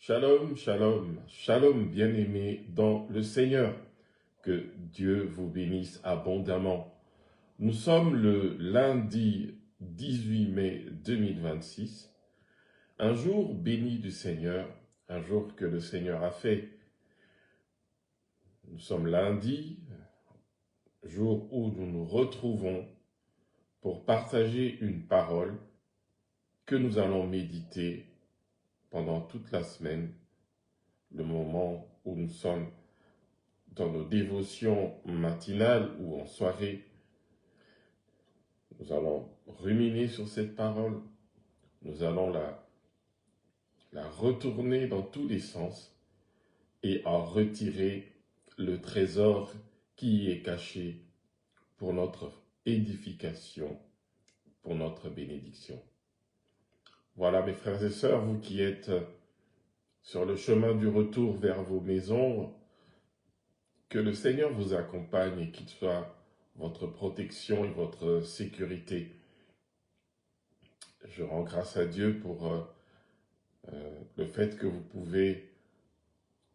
Shalom, shalom, shalom, bien-aimés dans le Seigneur. Que Dieu vous bénisse abondamment. Nous sommes le lundi 18 mai 2026, un jour béni du Seigneur, un jour que le Seigneur a fait. Nous sommes lundi, jour où nous nous retrouvons pour partager une parole que nous allons méditer pendant toute la semaine, le moment où nous sommes dans nos dévotions matinales ou en soirée. Nous allons ruminer sur cette parole, nous allons la retourner dans tous les sens et en retirer le trésor qui y est caché pour notre édification, pour notre bénédiction. Voilà mes frères et sœurs, vous qui êtes sur le chemin du retour vers vos maisons, que le Seigneur vous accompagne et qu'il soit votre protection et votre sécurité. Je rends grâce à Dieu pour le fait que vous pouvez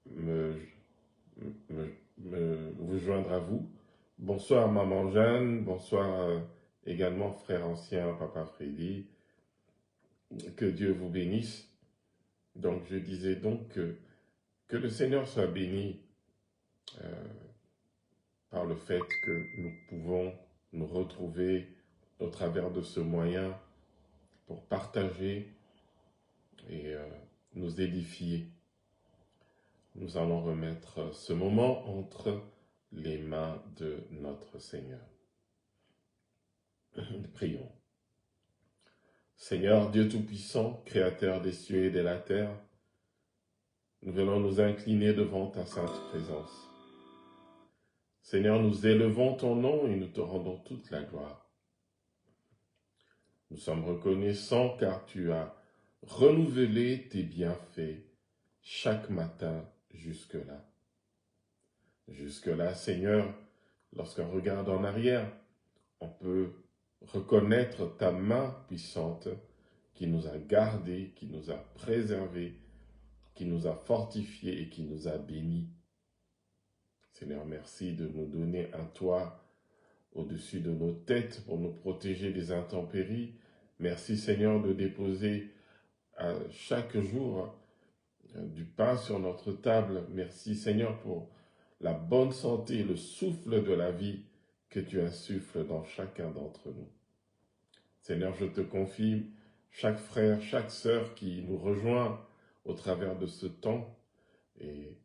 vous joindre à vous. Bonsoir Maman Jeanne, bonsoir également frère ancien Papa Freddy. Que Dieu vous bénisse. Donc je disais donc que le Seigneur soit béni par le fait que nous pouvons nous retrouver au travers de ce moyen pour partager et nous édifier. Nous allons remettre ce moment entre les mains de notre Seigneur. Prions. Seigneur Dieu Tout-Puissant, Créateur des cieux et de la terre, nous venons nous incliner devant ta sainte présence. Seigneur, nous élevons ton nom et nous te rendons toute la gloire. Nous sommes reconnaissants car tu as renouvelé tes bienfaits chaque matin jusque-là. Jusque-là, Seigneur, lorsqu'on regarde en arrière, on peut reconnaître ta main puissante qui nous a gardés, qui nous a préservés, qui nous a fortifiés et qui nous a bénis. Seigneur, merci de nous donner un toit au-dessus de nos têtes pour nous protéger des intempéries. Merci Seigneur de déposer chaque jour du pain sur notre table. Merci Seigneur pour la bonne santé, le souffle de la vie que tu insuffles dans chacun d'entre nous. Seigneur, je te confie chaque frère, chaque sœur qui nous rejoint au travers de ce temps. Et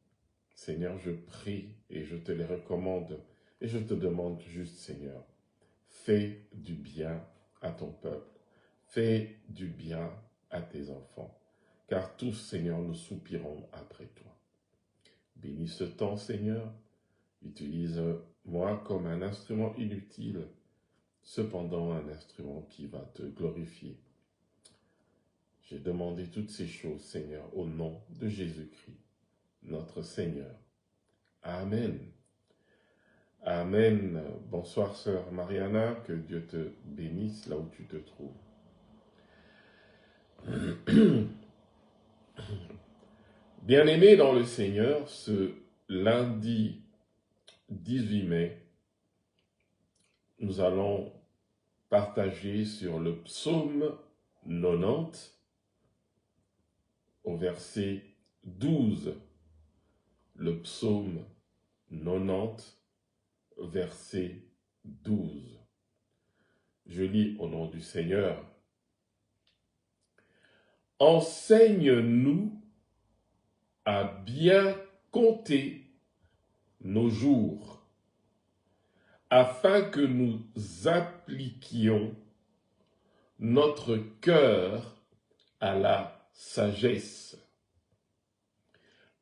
Seigneur, je prie et je te les recommande. Et je te demande juste, Seigneur, fais du bien à ton peuple. Fais du bien à tes enfants. Car tous, Seigneur, nous soupirons après toi. Bénis ce temps, Seigneur. Utilise-moi comme un instrument inutile, cependant un instrument qui va te glorifier. J'ai demandé toutes ces choses, Seigneur, au nom de Jésus-Christ, notre Seigneur. Amen. Amen. Bonsoir, sœur Mariana, que Dieu te bénisse là où tu te trouves. Bien-aimés dans le Seigneur, ce lundi 18 mai, nous allons partager sur le psaume 90 au verset 12. Le psaume 90, verset 12. Je lis au nom du Seigneur. Enseigne-nous à bien compter nos jours, afin que nous appliquions notre cœur à la sagesse.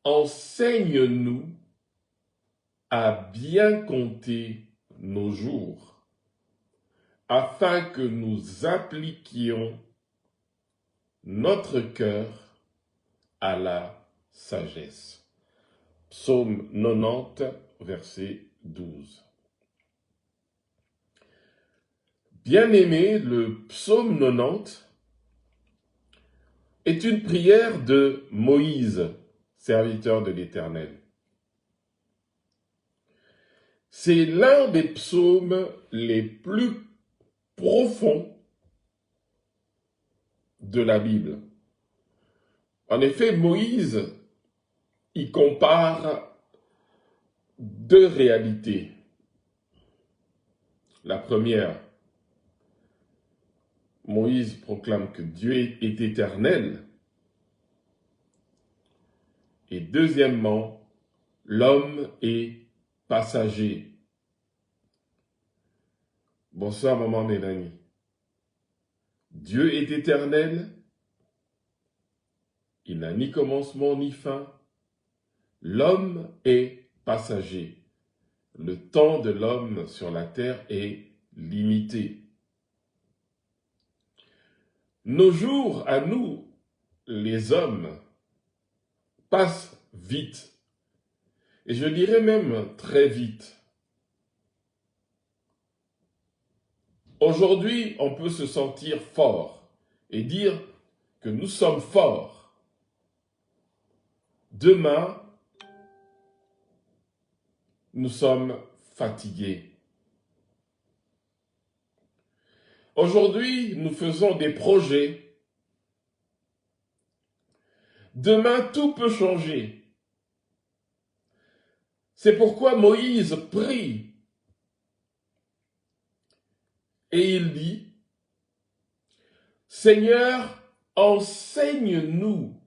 Enseigne-nous à bien compter nos jours, afin que nous appliquions notre cœur à la sagesse. Psaume 90, verset 12. Bien-aimé, le psaume 90 est une prière de Moïse, serviteur de l'Éternel. C'est l'un des psaumes les plus profonds de la Bible. En effet, Moïse y compare deux réalités. La première, Moïse proclame que Dieu est éternel. Et deuxièmement, l'homme est passager. Bonsoir, maman Mélanie. Dieu est éternel. Il n'a ni commencement ni fin. L'homme est passager. Le temps de l'homme sur la terre est limité. Nos jours, à nous, les hommes, passent vite. Et je dirais même très vite. Aujourd'hui, on peut se sentir fort et dire que nous sommes forts. Demain, nous sommes fatigués. Aujourd'hui, nous faisons des projets. Demain, tout peut changer. C'est pourquoi Moïse prie. Et il dit, « Seigneur, enseigne-nous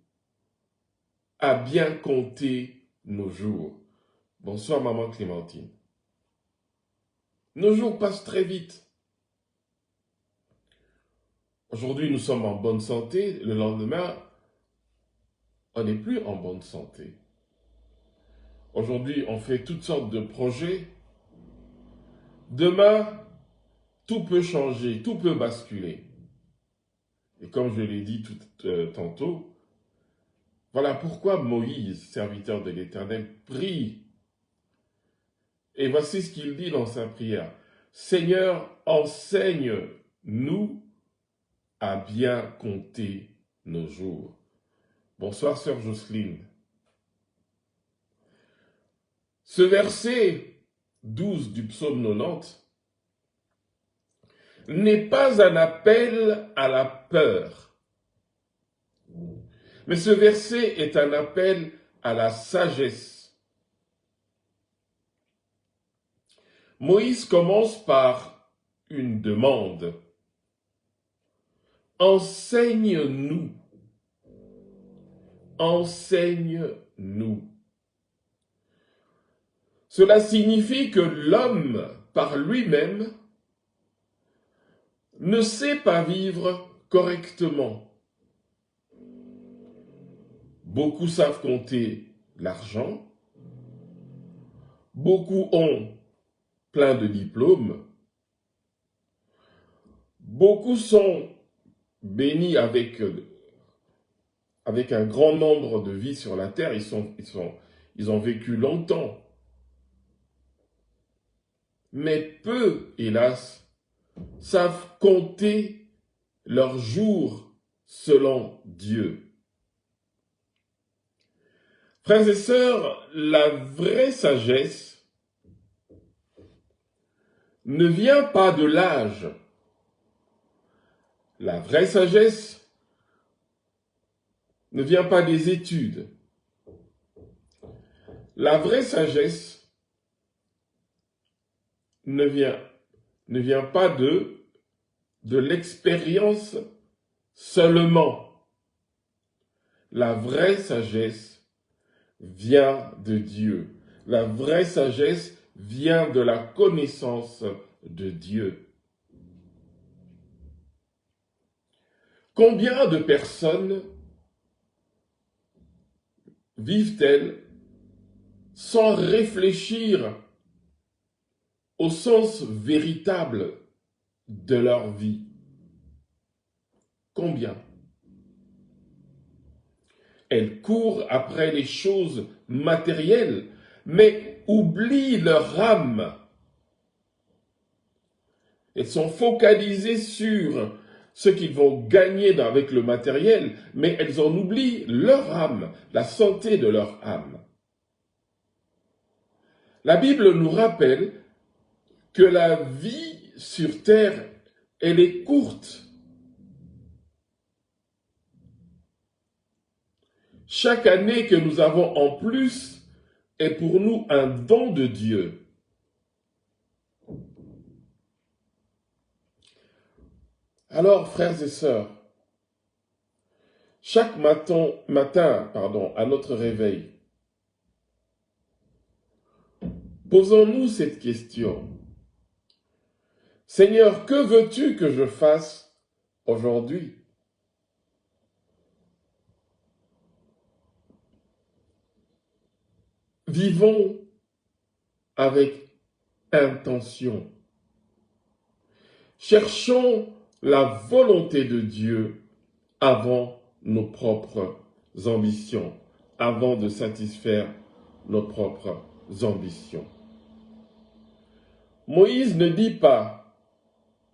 à bien compter nos jours. » Bonsoir, maman Clémentine. Nos jours passent très vite. Aujourd'hui, nous sommes en bonne santé. Le lendemain, on n'est plus en bonne santé. Aujourd'hui, on fait toutes sortes de projets. Demain, tout peut changer, tout peut basculer. Et comme je l'ai dit tantôt, voilà pourquoi Moïse, serviteur de l'Éternel, prie. Et voici ce qu'il dit dans sa prière. « Seigneur, enseigne-nous à bien compter nos jours. » Bonsoir, sœur Jocelyne. Ce verset 12 du psaume 90 n'est pas un appel à la peur, mais ce verset est un appel à la sagesse. Moïse commence par une demande. Enseigne-nous. Enseigne-nous. Cela signifie que l'homme, par lui-même, ne sait pas vivre correctement. Beaucoup savent compter l'argent, beaucoup ont plein de diplômes, beaucoup sont bénis avec un grand nombre de vies sur la terre, ils ont vécu longtemps. Mais peu, hélas, savent compter leurs jours selon Dieu. Frères et sœurs, la vraie sagesse ne vient pas de l'âge. La vraie sagesse ne vient pas des études. La vraie sagesse ne vient pas de l'expérience seulement. La vraie sagesse vient de Dieu. La vraie sagesse vient de la connaissance de Dieu. Combien de personnes vivent-elles sans réfléchir au sens véritable de leur vie? Combien? Elles courent après les choses matérielles, mais oublient leur âme. Elles sont focalisées sur ce qu'ils vont gagner avec le matériel, mais elles en oublient leur âme, la santé de leur âme. La Bible nous rappelle que la vie sur terre, elle est courte. Chaque année que nous avons en plus est pour nous un don de Dieu. Alors, frères et sœurs, chaque matin, à notre réveil, posons-nous cette question. Seigneur, que veux-tu que je fasse aujourd'hui? Vivons avec intention. Cherchons la volonté de Dieu avant nos propres ambitions, avant de satisfaire nos propres ambitions. Moïse ne dit pas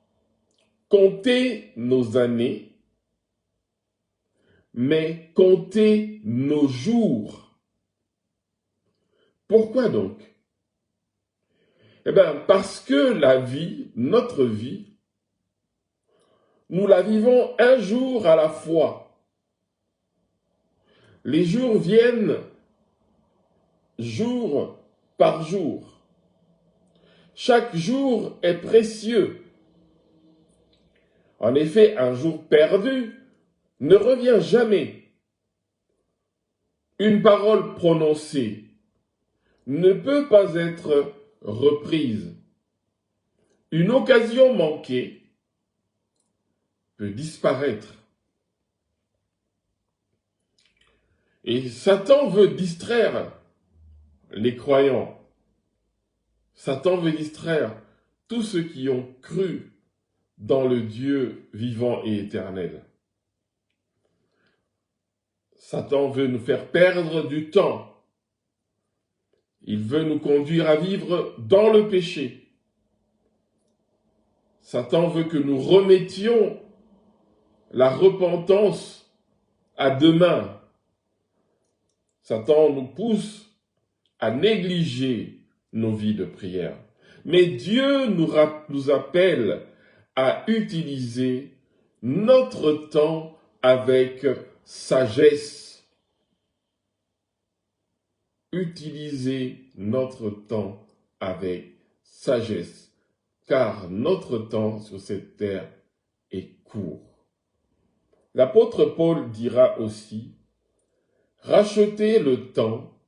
« comptez nos années », mais « comptez nos jours ». Pourquoi donc? Eh bien, parce que la vie, notre vie, nous la vivons un jour à la fois. Les jours viennent jour par jour. Chaque jour est précieux. En effet, un jour perdu ne revient jamais. Une parole prononcée ne peut pas être reprise. Une occasion manquée peut disparaître. Et Satan veut distraire les croyants. Satan veut distraire tous ceux qui ont cru dans le Dieu vivant et éternel. Satan veut nous faire perdre du temps. Il veut nous conduire à vivre dans le péché. Satan veut que nous remettions la repentance à demain. Satan nous pousse à négliger nos vies de prière. Mais Dieu nous appelle à utiliser notre temps avec sagesse. Utiliser notre temps avec sagesse, car notre temps sur cette terre est court. L'apôtre Paul dira aussi, « Rachetez le temps,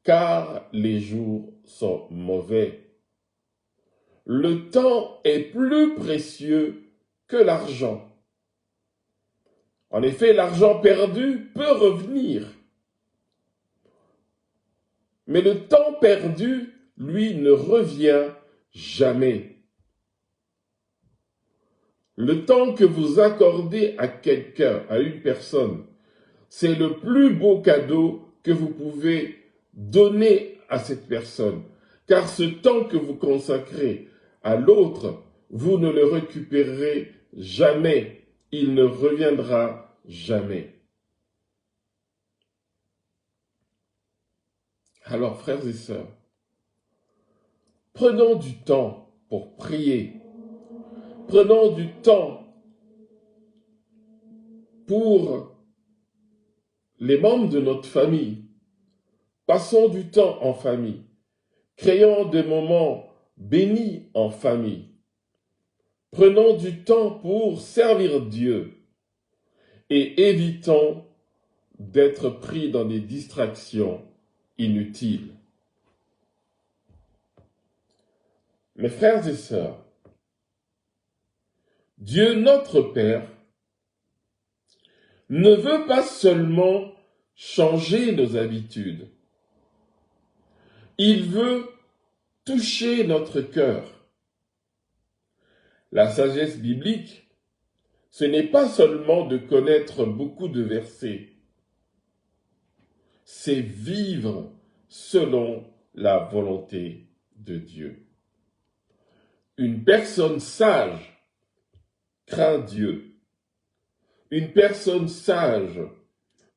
car les jours sont mauvais. » Le temps est plus précieux que l'argent. En effet, l'argent perdu peut revenir. Mais le temps perdu, lui, ne revient jamais. Le temps que vous accordez à quelqu'un, à une personne, c'est le plus beau cadeau que vous pouvez donner à cette personne. Car ce temps que vous consacrez à l'autre, vous ne le récupérerez jamais. Il ne reviendra jamais. Alors, frères et sœurs, prenons du temps pour prier. Prenons du temps pour les membres de notre famille. Passons du temps en famille. Créons des moments bénis en famille. Prenons du temps pour servir Dieu et évitons d'être pris dans des distractions inutiles. Mes frères et sœurs, Dieu notre Père ne veut pas seulement changer nos habitudes. Il veut toucher notre cœur. La sagesse biblique, ce n'est pas seulement de connaître beaucoup de versets, c'est vivre selon la volonté de Dieu. Une personne sage craint Dieu Une personne sage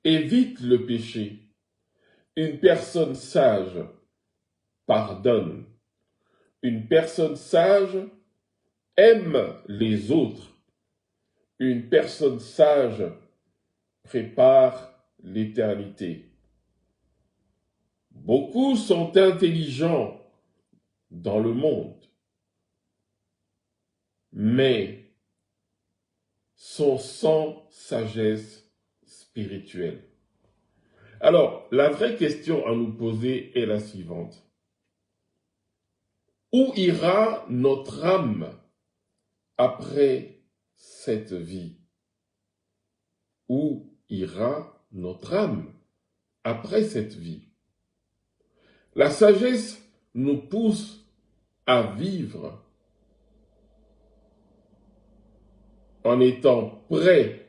évite le péché. Une personne sage pardonne. Une personne sage aime les autres. Une personne sage prépare l'éternité. Beaucoup sont intelligents dans le monde, mais sont sans sagesse spirituelle. Alors, la vraie question à nous poser est la suivante. Où ira notre âme après cette vie? Où ira notre âme après cette vie? La sagesse nous pousse à vivre en étant prêts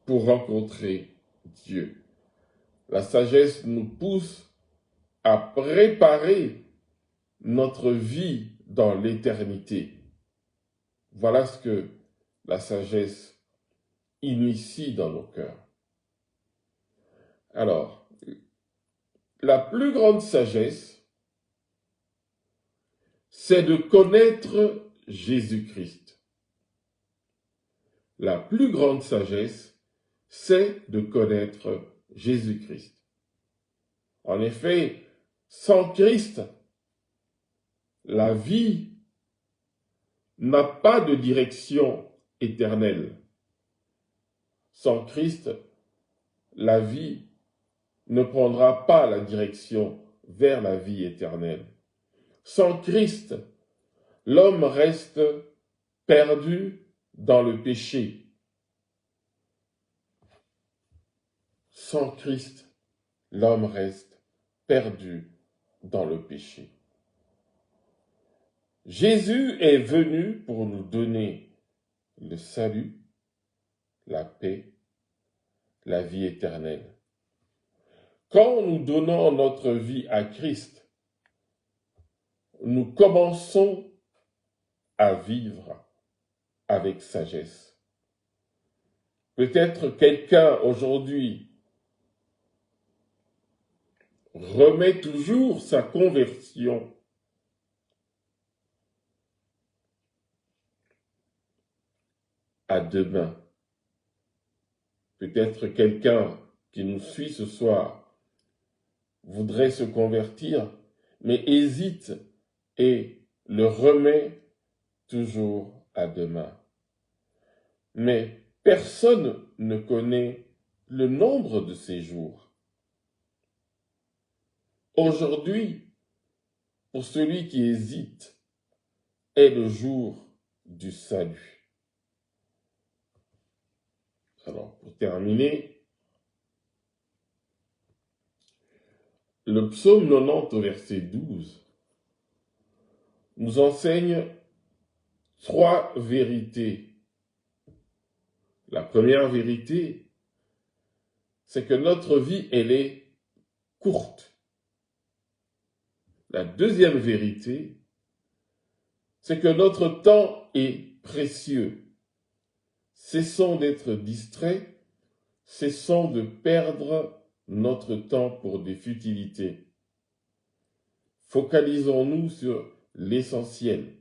pour rencontrer Dieu. La sagesse nous pousse à préparer notre vie dans l'éternité. Voilà ce que la sagesse initie dans nos cœurs. Alors, la plus grande sagesse, c'est de connaître Jésus-Christ. La plus grande sagesse, c'est de connaître Jésus-Christ. En effet, sans Christ, la vie n'a pas de direction éternelle. Sans Christ, la vie ne prendra pas la direction vers la vie éternelle. Sans Christ, l'homme reste perdu dans le péché. Sans Christ, l'homme reste perdu dans le péché. Jésus est venu pour nous donner le salut, la paix, la vie éternelle. Quand nous donnons notre vie à Christ, nous commençons à vivre avec sagesse. Peut-être quelqu'un aujourd'hui remet toujours sa conversion à demain. Peut-être quelqu'un qui nous suit ce soir voudrait se convertir, mais hésite et le remet toujours à demain. Mais personne ne connaît le nombre de ces jours. Aujourd'hui, pour celui qui hésite, est le jour du salut. Alors, pour terminer, le psaume 90 au verset 12 nous enseigne 3 vérités. La première vérité, c'est que notre vie, elle est courte. La deuxième vérité, c'est que notre temps est précieux. Cessons d'être distraits, cessons de perdre notre temps pour des futilités. Focalisons-nous sur l'essentiel.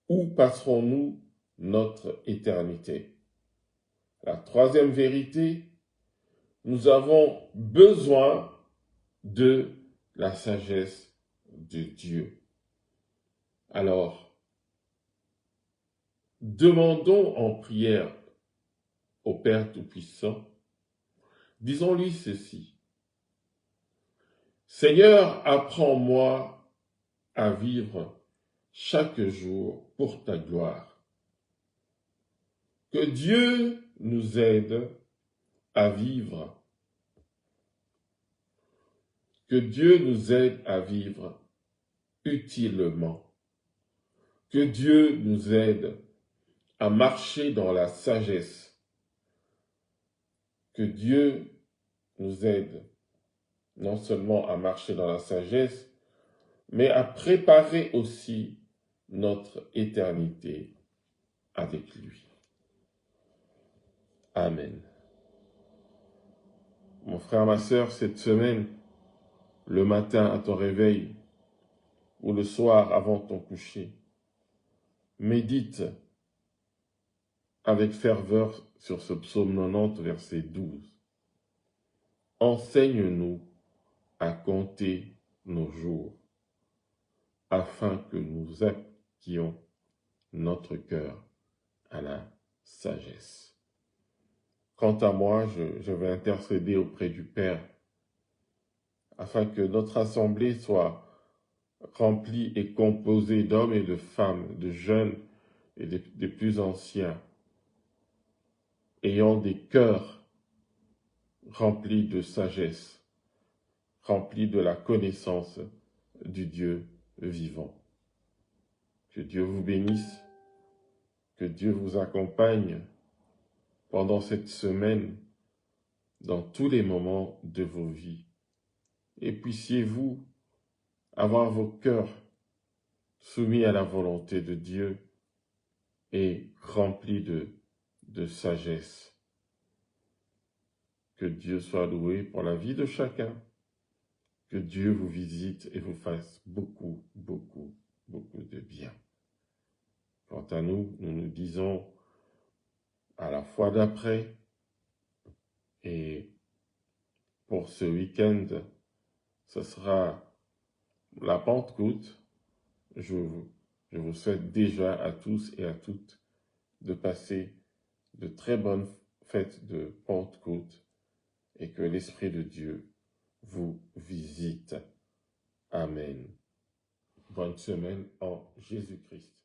Où passerons-nous notre éternité? La troisième vérité, nous avons besoin de la sagesse de Dieu. Alors, demandons en prière au Père Tout-Puissant, disons-lui ceci. Seigneur, apprends-moi à vivre chaque jour pour ta gloire. Que Dieu nous aide à vivre. Que Dieu nous aide à vivre utilement. Que Dieu nous aide à marcher dans la sagesse. Que Dieu nous aide non seulement à marcher dans la sagesse, mais à préparer aussi notre éternité avec lui. Amen. Mon frère, ma sœur, cette semaine, le matin à ton réveil ou le soir avant ton coucher, médite avec ferveur sur ce psaume 90, verset 12. Enseigne-nous à compter nos jours, afin que nous acquions notre cœur à la sagesse. Quant à moi, je vais intercéder auprès du Père, afin que notre assemblée soit remplie et composée d'hommes et de femmes, de jeunes et des plus anciens, ayant des cœurs remplis de sagesse, remplis de la connaissance du Dieu vivant. Que Dieu vous bénisse, que Dieu vous accompagne pendant cette semaine dans tous les moments de vos vies. Et puissiez-vous avoir vos cœurs soumis à la volonté de Dieu et remplis de sagesse. Que Dieu soit loué pour la vie de chacun. Que Dieu vous visite et vous fasse beaucoup, beaucoup, beaucoup de bien. Quant à nous, nous nous disons à la fois d'après, et pour ce week-end, ce sera la Pentecôte. Je vous souhaite déjà à tous et à toutes de passer de très bonnes fêtes de Pentecôte et que l'Esprit de Dieu vous visite. Amen. Bonne semaine en Jésus-Christ.